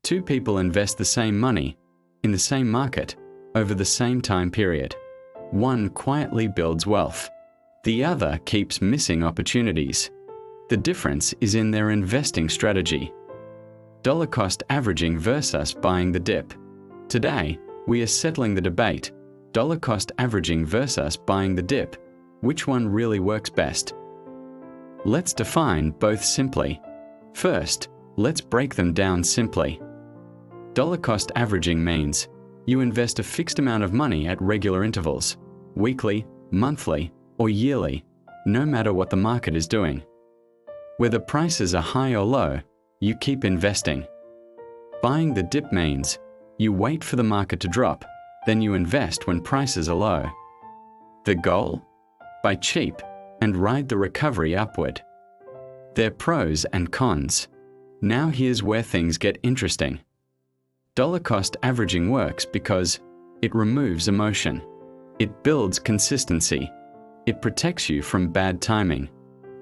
Two people invest the same money in the same market over the same time period. One quietly builds wealth. The other keeps missing opportunities. The difference is in their investing strategy. Dollar cost averaging versus buying the dip. Today, we are settling the debate. Dollar cost averaging versus buying the dip. Which one really works best? Let's define both simply. First, let's break them down simply. Dollar cost averaging means you invest a fixed amount of money at regular intervals, weekly, monthly, or yearly, no matter what the market is doing. Whether prices are high or low, you keep investing. Buying the dip means you wait for the market to drop, then you invest when prices are low. The goal? Buy cheap and ride the recovery upward. They're pros and cons. Now here's where things get interesting. Dollar cost averaging works because it removes emotion. It builds consistency. It protects you from bad timing.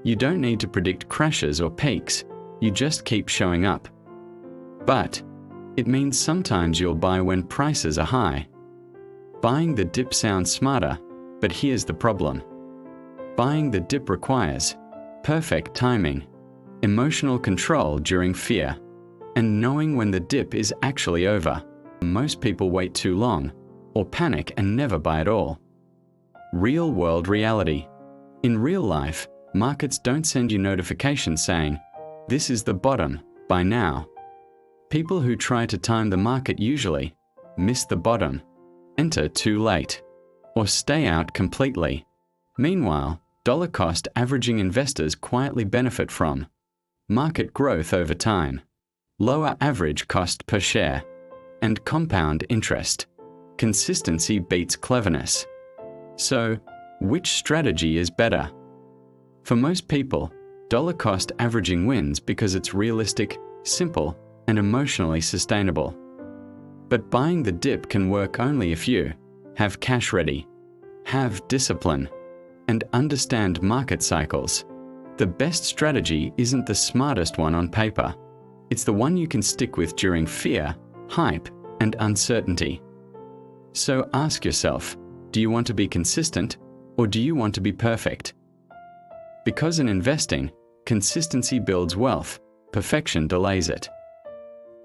You don't need to predict crashes or peaks. You just keep showing up. But it means sometimes you'll buy when prices are high. Buying the dip sounds smarter, but here's the problem. Buying the dip requires perfect timing, emotional control during fear, and knowing when the dip is actually over. Most people wait too long, or panic and never buy at all. Real-world reality. In real life, markets don't send you notifications saying, "This is the bottom, buy now." People who try to time the market usually miss the bottom, enter too late, or stay out completely. Meanwhile, dollar cost averaging investors quietly benefit from market growth over time, lower average cost per share, and compound interest. Consistency beats cleverness. So, which strategy is better? For most people, dollar cost averaging wins because it's realistic, simple, and emotionally sustainable. But buying the dip can work only if you have cash ready, have discipline, and understand market cycles. The best strategy isn't the smartest one on paper. It's the one you can stick with during fear, hype, and uncertainty. So ask yourself, do you want to be consistent or do you want to be perfect? Because in investing, consistency builds wealth, perfection delays it.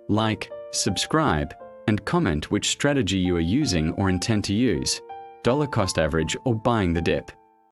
Like, subscribe, and comment which strategy you are using or intend to use, dollar cost average or buying the dip.